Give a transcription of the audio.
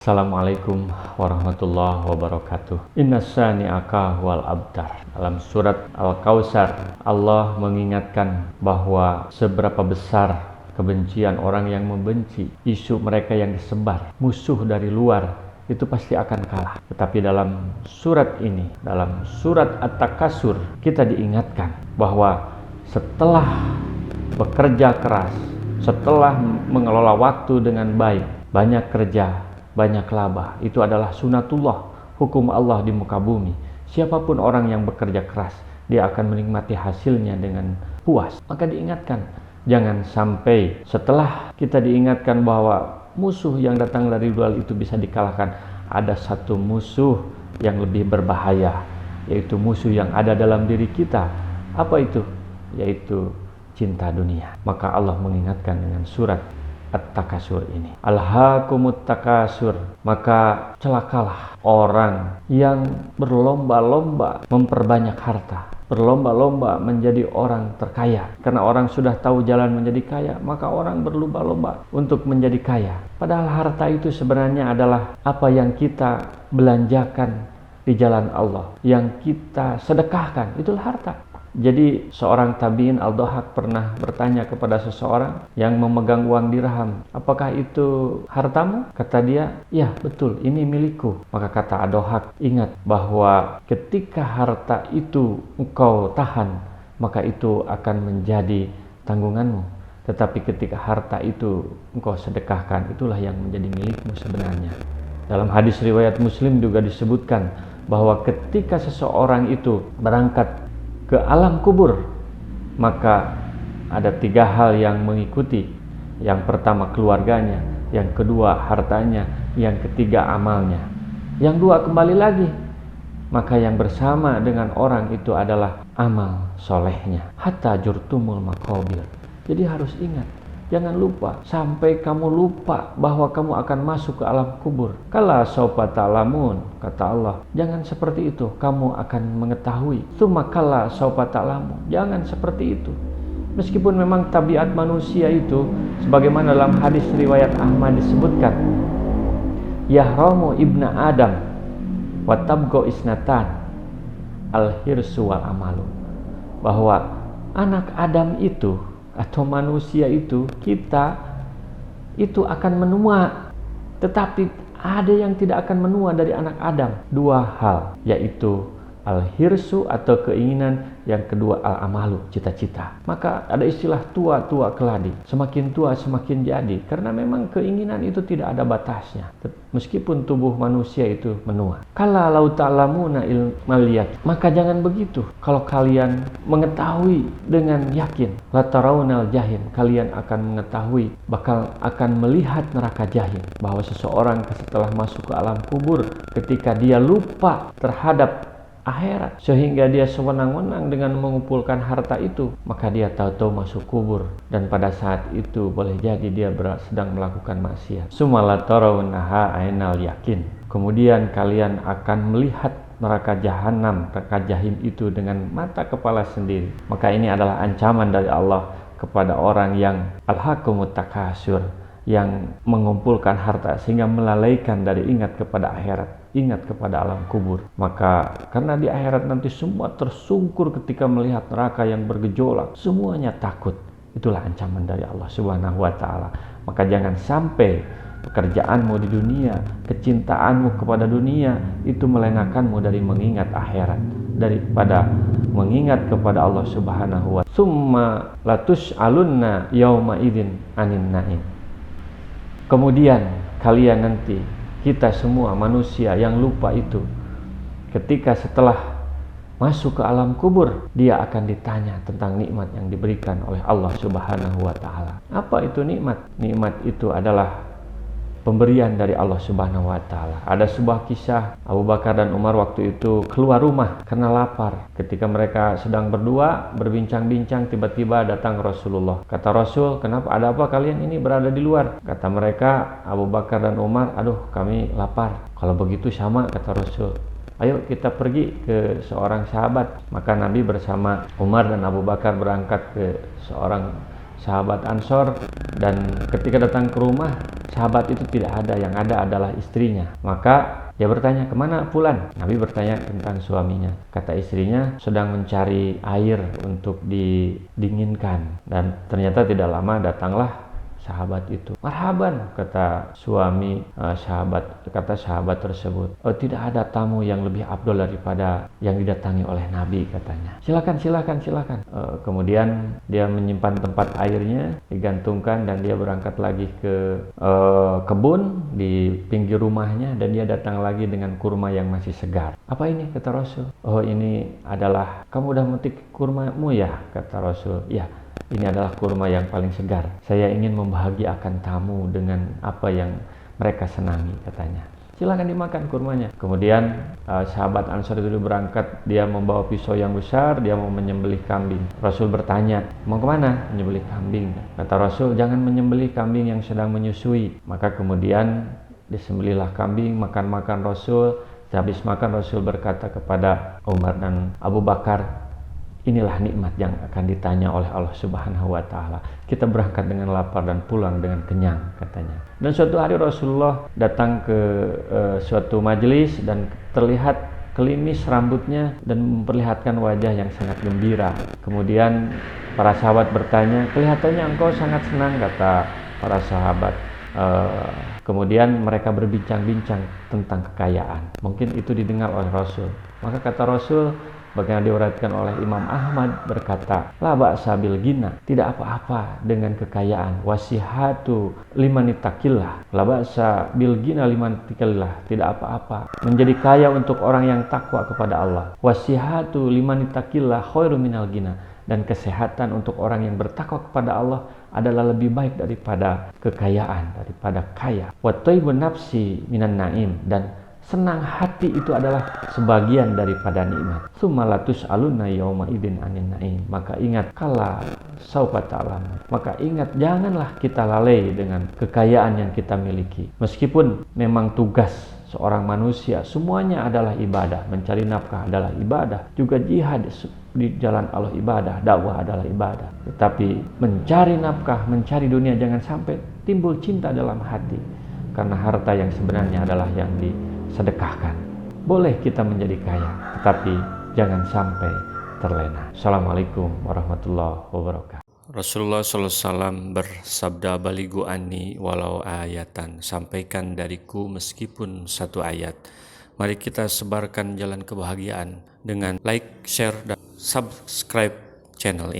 Assalamualaikum warahmatullahi wabarakatuh. Inna sani'aka wal abtar. Dalam surat Al-Kautsar, Allah mengingatkan bahwa seberapa besar kebencian orang yang membenci, isu mereka yang disebar, musuh dari luar, itu pasti akan kalah. Tetapi dalam surat ini, dalam surat At-Takasur, kita diingatkan bahwa setelah bekerja keras, setelah mengelola waktu dengan baik, banyak kerja, banyak laba, itu adalah sunatullah, hukum Allah di muka bumi. Siapapun orang yang bekerja keras, dia akan menikmati hasilnya dengan puas. Maka diingatkan, jangan sampai setelah kita diingatkan bahwa musuh yang datang dari luar itu bisa dikalahkan, ada satu musuh yang lebih berbahaya, yaitu musuh yang ada dalam diri kita. Apa itu? Yaitu cinta dunia. Maka Allah mengingatkan dengan surat At-Takasur ini. Alhaakumut takasur, maka celakalah orang yang berlomba-lomba memperbanyak harta, berlomba-lomba menjadi orang terkaya. Karena orang sudah tahu jalan menjadi kaya, maka orang berlomba-lomba untuk menjadi kaya. Padahal harta itu sebenarnya adalah apa yang kita belanjakan di jalan Allah, yang kita sedekahkan, itulah harta. Jadi seorang tabi'in Al-Dhahhak pernah bertanya kepada seseorang yang memegang uang dirham, apakah itu hartamu? Kata dia, ya betul, ini milikku. Maka kata Al-Dhahhak, ingat bahwa ketika harta itu engkau tahan, maka itu akan menjadi tanggunganmu. Tetapi ketika harta itu engkau sedekahkan, itulah yang menjadi milikmu sebenarnya. Dalam hadis riwayat Muslim juga disebutkan bahwa ketika seseorang itu berangkat ke alam kubur, maka ada 3 hal yang mengikuti. Yang pertama keluarganya, yang kedua hartanya, yang ketiga amalnya, yang 2 kembali lagi. Maka yang bersama dengan orang itu adalah amal solehnya. Hatta jurtumul maqabir. Jadi harus ingat, jangan lupa sampai kamu lupa bahwa kamu akan masuk ke alam kubur. Kala saufa ta'lamun, kata Allah, jangan seperti itu, kamu akan mengetahui. Tsumma kala saufa ta'lamun, jangan seperti itu. Meskipun memang tabiat manusia itu sebagaimana dalam hadis riwayat Ahmad disebutkan, yahramu ibna Adam wa tabgo isnatan al-hirsu wal amalu, bahwa anak Adam itu atau manusia itu, kita itu akan menua, tetapi ada yang tidak akan menua dari anak Adam. 2 hal, yaitu al-hirsu atau keinginan, yang kedua al-amalu, cita-cita. Maka ada istilah tua keladi, semakin tua semakin jadi, karena memang keinginan itu tidak ada batasnya meskipun tubuh manusia itu menua. Kala lau ta'lamuna ilmal yaqin, maka jangan begitu. Kalau kalian mengetahui dengan yakin, la tarawnal jahim, kalian akan mengetahui, bakal akan melihat neraka jahim, bahwa seseorang setelah masuk ke alam kubur, ketika dia lupa terhadap akhirat sehingga dia sewenang-wenang dengan mengumpulkan harta itu, maka dia tahu-tahu masuk kubur, dan pada saat itu boleh jadi dia sedang melakukan maksiat. Sumala tarawnaha ainal yakin, kemudian kalian akan melihat neraka jahanam, neraka jahim itu dengan mata kepala sendiri. Maka ini adalah ancaman dari Allah kepada orang yang alhaakumut takasur, yang mengumpulkan harta sehingga melalaikan dari ingat kepada akhirat, ingat kepada alam kubur. Maka karena di akhirat nanti semua tersungkur ketika melihat neraka yang bergejolak, semuanya takut. Itulah ancaman dari Allah Subhanahu wa ta'ala. Maka jangan sampai pekerjaanmu di dunia, kecintaanmu kepada dunia itu melenakanmu dari mengingat akhirat, daripada mengingat kepada Allah Subhanahu wa ta'ala. Summa latus'alunna yauma idzin anin na'im. Kemudian kalian nanti, kita semua manusia yang lupa itu, ketika setelah masuk ke alam kubur, dia akan ditanya tentang nikmat yang diberikan oleh Allah Subhanahu wa ta'ala. Apa itu nikmat? Nikmat itu adalah pemberian dari Allah Subhanahu wa ta'ala. Ada sebuah kisah Abu Bakar dan Umar waktu itu keluar rumah karena lapar. Ketika mereka sedang berdua berbincang-bincang, tiba-tiba datang Rasulullah. Kata Rasul, kenapa, ada apa kalian ini berada di luar? Kata mereka, Abu Bakar dan Umar, aduh kami lapar. Kalau begitu sama, kata Rasul, ayo kita pergi ke seorang sahabat. Maka Nabi bersama Umar dan Abu Bakar berangkat ke seorang sahabat Ansor, dan ketika datang ke rumah, sahabat itu tidak ada, yang ada adalah istrinya. Maka dia bertanya, kemana Fulan? Nabi bertanya tentang suaminya. Kata istrinya, sedang mencari air untuk didinginkan. Dan ternyata tidak lama datanglah sahabat itu. Marhaban, kata sahabat tersebut. Oh, tidak ada tamu yang lebih afdol daripada yang didatangi oleh Nabi, katanya. Silakan. Kemudian dia menyimpan tempat airnya, digantungkan, dan dia berangkat lagi ke kebun di pinggir rumahnya, dan dia datang lagi dengan kurma yang masih segar. Apa ini? Kata Rasul. Oh, ini adalah, kamu udah memetik kurmamu ya? Kata Rasul. Ya, ini adalah kurma yang paling segar. Saya ingin membahagiakan tamu dengan apa yang mereka senangi, katanya. Silakan dimakan kurmanya. Kemudian sahabat Ansar itu berangkat, dia membawa pisau yang besar, dia mau menyembelih kambing. Rasul bertanya, mau kemana? Menyembelih kambing. Kata Rasul, jangan menyembelih kambing yang sedang menyusui. Maka kemudian disembelihlah kambing, makan Rasul. Habis makan, Rasul berkata kepada Umar dan Abu Bakar, inilah nikmat yang akan ditanya oleh Allah Subhanahu wa Ta'ala. Kita berangkat dengan lapar dan pulang dengan kenyang, katanya. Dan suatu hari Rasulullah datang ke suatu majelis dan terlihat klimis rambutnya dan memperlihatkan wajah yang sangat gembira. Kemudian para sahabat bertanya, kelihatannya engkau sangat senang, kata para sahabat. Kemudian mereka berbincang-bincang tentang kekayaan. Mungkin itu didengar oleh Rasul. Maka kata Rasul, bagaimana diuraikan oleh Imam Ahmad, berkata, la ba'sa bil ghina, tidak apa-apa dengan kekayaan. Wasihatu liman ittaqillah, la ba'sa bil ghina liman ittaqillah, tidak apa-apa menjadi kaya untuk orang yang takwa kepada Allah. Wasihatu liman ittaqillah khairu minal ghina, dan kesehatan untuk orang yang bertakwa kepada Allah adalah lebih baik daripada kekayaan, daripada kaya. Wa thayyibun nafsi minan naim, dan senang hati itu adalah sebagian daripada nikmat. Tsumalatus aluna yauma idzin anin naim, maka ingat kala saufa ta'lamun, maka ingat janganlah kita lalai dengan kekayaan yang kita miliki. Meskipun memang tugas seorang manusia semuanya adalah ibadah, mencari nafkah adalah ibadah, juga jihad di jalan Allah ibadah, dakwah adalah ibadah. Tetapi mencari nafkah, mencari dunia, jangan sampai timbul cinta dalam hati, karena harta yang sebenarnya adalah yang disedekahkan. Boleh kita menjadi kaya, tetapi jangan sampai terlena. Assalamualaikum warahmatullahi wabarakatuh. Rasulullah SAW bersabda, baligu anni walau ayatan, sampaikan dariku meskipun satu ayat. Mari kita sebarkan jalan kebahagiaan dengan like, share, dan subscribe channel ini.